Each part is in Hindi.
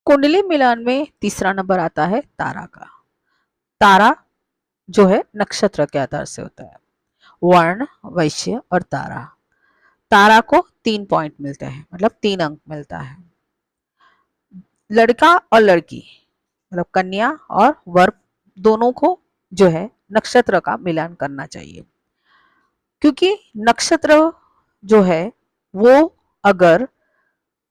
कुंडली मिलान में तीसरा नंबर आता है तारा का। तारा जो है नक्षत्र के आधार से होता है। वर्ण, वैश्य और तारा। तारा को 3 पॉइंट मिलते हैं, मतलब 3 अंक मिलता है। लड़का और लड़की मतलब कन्या और वर दोनों को जो है नक्षत्र का मिलान करना चाहिए, क्योंकि नक्षत्र जो है वो अगर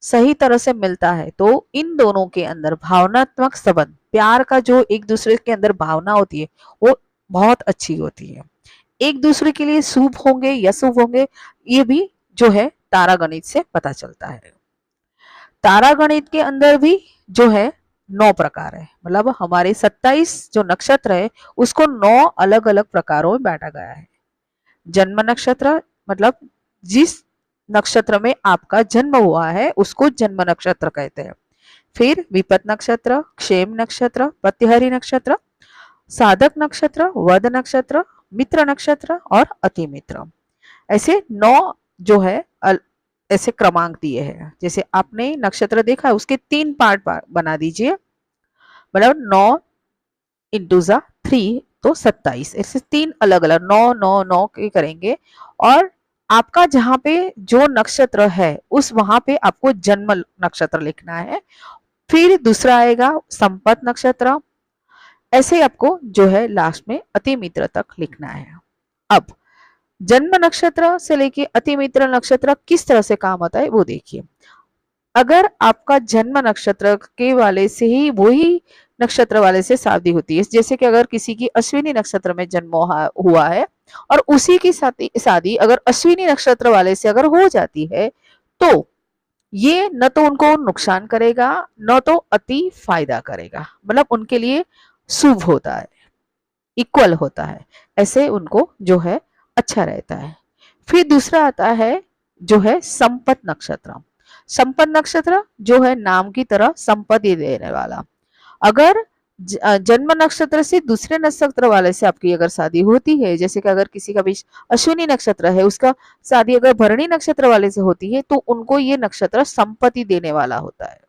सही तरह से मिलता है तो इन दोनों के अंदर भावनात्मक संबंध, प्यार का जो एक दूसरे के अंदर भावना होती है वो बहुत अच्छी होती है। एक दूसरे के लिए शुभ होंगे या शुभ होंगे, ये भी जो है तारा गणित से पता चलता है। तारा गणित के अंदर भी जो है 9 प्रकार है, मतलब हमारे 27 जो नक्षत्र है उसको 9 अलग अलग प्रकारों में बांटा गया है। जन्म नक्षत्र मतलब जिस नक्षत्र में आपका जन्म हुआ है उसको जन्म नक्षत्र कहते हैं। फिर विपत नक्षत्र, क्षेम नक्षत्र, प्रत्यहरी नक्षत्र, साधक नक्षत्र, वध नक्षत्र, मित्र नक्षत्र और अति मित्र। ऐसे 9 जो है ऐसे क्रमांक दिए हैं। जैसे आपने नक्षत्र देखा है उसके 3 पार्ट बना दीजिए, मतलब 9 इंटू जा 3 तो 27। ऐसे 3 अलग अलग 9 9 9 के करेंगे और आपका जहां पे जो नक्षत्र है उस वहां पे आपको जन्म नक्षत्र लिखना है। फिर दूसरा आएगा संपत नक्षत्र, ऐसे आपको जो है लास्ट में अति मित्र तक लिखना है। अब जन्म नक्षत्र से लेके अति मित्र नक्षत्र किस तरह से काम आता है वो देखिए। अगर आपका जन्म नक्षत्र के वाले से ही वही नक्षत्र वाले से शादी होती है, जैसे कि अगर किसी की अश्विनी नक्षत्र में जन्म हुआ है और उसी की शादी अगर अश्विनी नक्षत्र वाले से अगर हो जाती है तो ये न तो उनको नुकसान करेगा न तो अति फायदा करेगा, मतलब उनके लिए शुभ होता है, इक्वल होता है, ऐसे उनको जो है अच्छा रहता है। फिर दूसरा आता है जो है संपत नक्षत्र। संपत नक्षत्र जो है नाम की तरह संपत्ति देने वाला। अगर जन्म नक्षत्र से दूसरे नक्षत्र वाले से आपकी अगर शादी होती है, जैसे कि अगर किसी का भी अश्विनी नक्षत्र है उसका शादी अगर भरणी नक्षत्र वाले से होती है तो उनको ये नक्षत्र संपत्ति देने वाला होता है।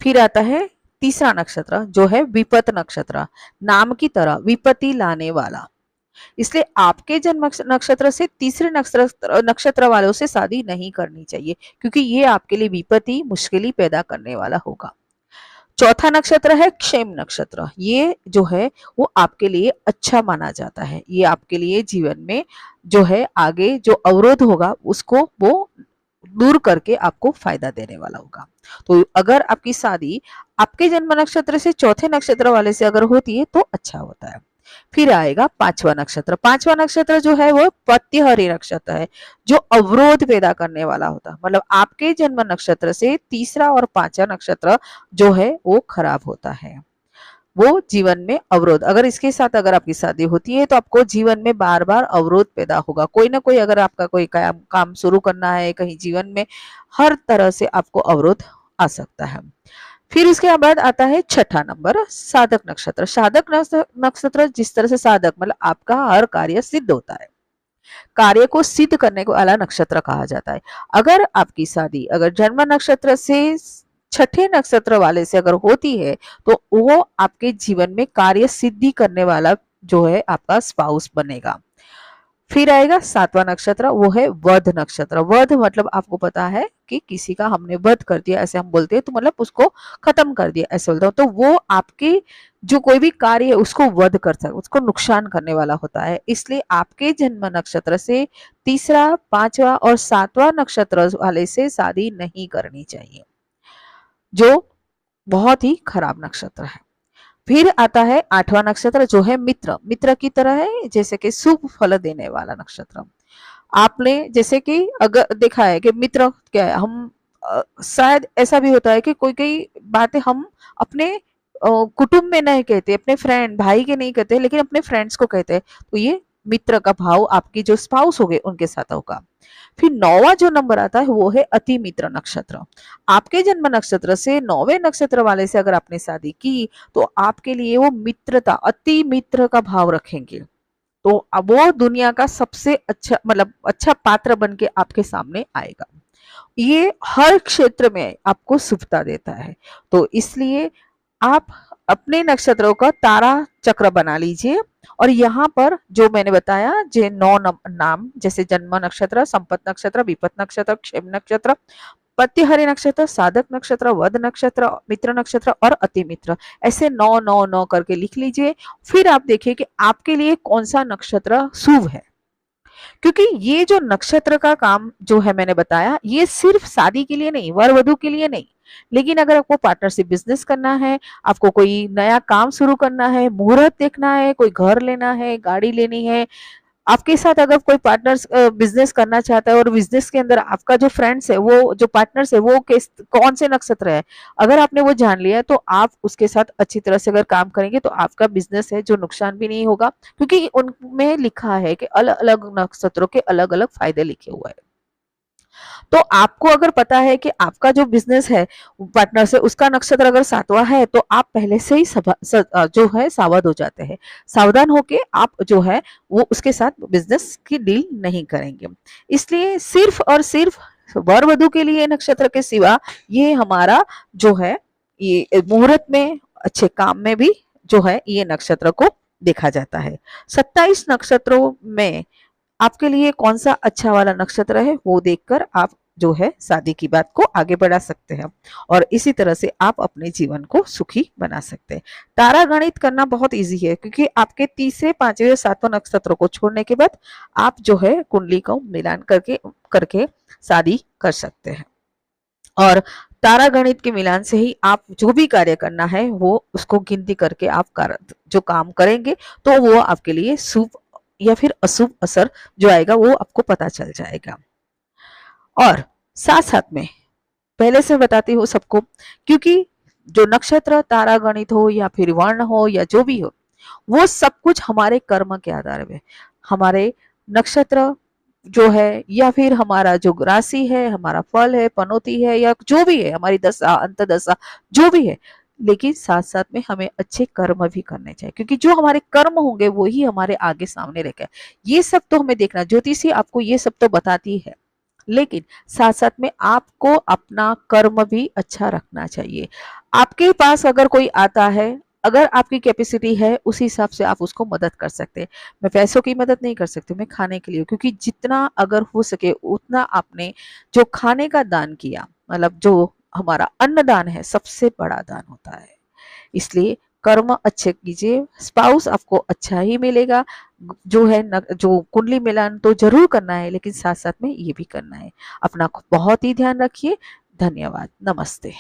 फिर आता है तीसरा नक्षत्र जो है विपत नक्षत्र, नाम की तरह विपत्ति लाने वाला। इसलिए आपके जन्म नक्षत्र से तीसरे नक्षत्र वालों से शादी नहीं करनी चाहिए, क्योंकि ये आपके लिए विपत्ति मुश्किल पैदा करने वाला होगा। चौथा नक्षत्र है क्षेम नक्षत्र। ये जो है वो आपके लिए अच्छा माना जाता है, ये आपके लिए जीवन में जो है आगे जो अवरोध होगा उसको वो दूर करके आपको फायदा देने वाला होगा। तो अगर आपकी शादी आपके जन्म नक्षत्र से चौथे नक्षत्र वाले से अगर होती है तो अच्छा होता है। फिर आएगा पांचवा नक्षत्र। पांचवा नक्षत्र जो है वो प्रत्यहरी नक्षत्र है, जो अवरोध पैदा करने वाला होता है, मतलब आपके जन्म नक्षत्र से तीसरा और पांचवा नक्षत्र जो है वो खराब होता है, वो जीवन में अवरोध। अगर इसके साथ अगर आपकी शादी होती है तो आपको जीवन में बार बार अवरोध पैदा होगा, कोई ना कोई अगर आपका कोई काम शुरू करना है कहीं जीवन में, हर तरह से आपको अवरोध आ सकता है। फिर उसके बाद आता है छठा नंबर साधक नक्षत्र। साधक नक्षत्र जिस तरह से साधक मतलब आपका हर कार्य सिद्ध होता है, कार्य को सिद्ध करने को वाला नक्षत्र कहा जाता है। अगर आपकी शादी अगर जन्म नक्षत्र से छठे नक्षत्र वाले से अगर होती है तो वो आपके जीवन में कार्य सिद्धि करने वाला जो है आपका स्पाउस बनेगा। फिर आएगा सातवां नक्षत्र, वो है वध नक्षत्र। वध मतलब आपको पता है कि किसी का हमने वध कर दिया, ऐसे हम बोलते हैं, तो मतलब उसको खत्म कर दिया ऐसे बोलते हो। तो वो आपके जो कोई भी कार्य है उसको वध कर सकता, उसको नुकसान करने वाला होता है। इसलिए आपके जन्म नक्षत्र से तीसरा, पांचवा और सातवां नक्षत्र वाले से शादी नहीं करनी चाहिए, जो बहुत ही खराब नक्षत्र है। फिर आता है आठवां नक्षत्र जो है मित्र। मित्र की तरह है जैसे कि शुभ फल देने वाला नक्षत्र। आपने जैसे कि अगर देखा है कि मित्र क्या है, हम शायद ऐसा भी होता है कि कोई कोई बातें हम अपने कुटुंब में नहीं कहते, अपने फ्रेंड भाई के नहीं कहते, लेकिन अपने फ्रेंड्स को कहते हैं, तो ये मित्र का भाव आपकी जो स्पाउस हो गए उनके साथ होगा। फिर नौवा जो नंबर आता है वो है अति मित्र नक्षत्र। आपके जन्म नक्षत्र से नौवे नक्षत्र वाले से अगर आपने शादी की तो आपके लिए वो मित्रता, अति मित्र का भाव रखेंगे, तो अब वो दुनिया का सबसे अच्छा मतलब अच्छा पात्र बन के आपके सामने आएगा। ये हर क्षेत्र में आपको शुभता देता है। तो इसलिए आप अपने नक्षत्रों का तारा चक्र बना लीजिए और यहाँ पर जो मैंने बताया जे 9 नाम, जैसे जन्म नक्षत्र, संपत नक्षत्र, विपत नक्षत्र, क्षेम नक्षत्र, पत्यहरि नक्षत्र, साधक नक्षत्र, वध नक्षत्र, मित्र नक्षत्र और अति मित्र, ऐसे 9 9 9 करके लिख लीजिए। फिर आप देखिए कि आपके लिए कौन सा नक्षत्र शुभ है, क्योंकि ये जो नक्षत्र का काम जो है मैंने बताया, ये सिर्फ शादी के लिए नहीं, वर वधु के लिए नहीं, लेकिन अगर आपको पार्टनरशिप बिजनेस करना है, आपको कोई नया काम शुरू करना है, मुहूर्त देखना है, कोई घर लेना है, गाड़ी लेनी है, आपके साथ अगर कोई पार्टनर्स बिजनेस करना चाहता है और बिजनेस के अंदर आपका जो फ्रेंड्स है, वो जो पार्टनर्स है, वो किस कौन से नक्षत्र है, अगर आपने वो जान लिया है तो आप उसके साथ अच्छी तरह से अगर काम करेंगे तो आपका बिजनेस है जो नुकसान भी नहीं होगा, क्योंकि उनमें लिखा है कि अलग अलग नक्षत्रों के अलग अलग फायदे लिखे हुए हैं। तो आपको अगर पता है कि आपका जो बिजनेस है पार्टनर से, उसका नक्षत्र अगर 7वां है, तो आप पहले से ही जो है सावध हो जाते हैं। सावधान होके आप जो है वो उसके साथ बिजनेस की डील नहीं करेंगे। इसलिए सिर्फ और सिर्फ वर वधु के लिए नक्षत्र के सिवा ये हमारा जो है ये मुहूर्त में, अच्छे काम में भी जो है ये नक्षत्र को देखा जाता है। 27 नक्षत्रों में आपके लिए कौन सा अच्छा वाला नक्षत्र है वो देखकर आप जो है शादी की बात को आगे बढ़ा सकते हैं और इसी तरह से आप अपने जीवन को सुखी बना सकते हैं। तारा गणित करना बहुत इजी है, क्योंकि आपके तीसरे, पांचवें, सातवें नक्षत्रों को छोड़ने के बाद आप जो है कुंडली को मिलान करके करके शादी कर सकते हैं। और तारा गणित के मिलान से ही आप जो भी कार्य करना है वो उसको गिनती करके आप जो काम करेंगे तो वो आपके लिए शुभ या फिर अशुभ असर जो आएगा वो आपको पता चल जाएगा। और साथ साथ में पहले से बताती हूँ सबको, क्योंकि जो नक्षत्र, तारा गणित हो या फिर वर्ण हो या जो भी हो, वो सब कुछ हमारे कर्म के आधार में, हमारे नक्षत्र जो है या फिर हमारा जो राशि है, हमारा फल है, पनौती है या जो भी है, हमारी दशा, अंतदशा जो भी है, लेकिन साथ साथ में हमें अच्छे कर्म भी करने चाहिए, क्योंकि जो हमारे कर्म होंगे वो ही हमारे आगे सामने रहेगा। ये सब तो हमें देखना, ज्योतिषी आपको ये सब तो बताती है, लेकिन साथ साथ में आपको अपना कर्म भी अच्छा रखना चाहिए। आपके पास अगर कोई आता है, अगर आपकी कैपेसिटी है, उस हिसाब से आप उसको मदद कर सकते हैं। मैं पैसों की मदद नहीं कर सकती, मैं खाने के लिए, क्योंकि जितना अगर हो सके उतना आपने जो खाने का दान किया, मतलब जो हमारा अन्नदान है, सबसे बड़ा दान होता है। इसलिए कर्म अच्छे कीजिए, स्पाउस आपको अच्छा ही मिलेगा। जो है जो कुंडली मिलान तो जरूर करना है, लेकिन साथ साथ में ये भी करना है। अपना बहुत ही ध्यान रखिए। धन्यवाद। नमस्ते।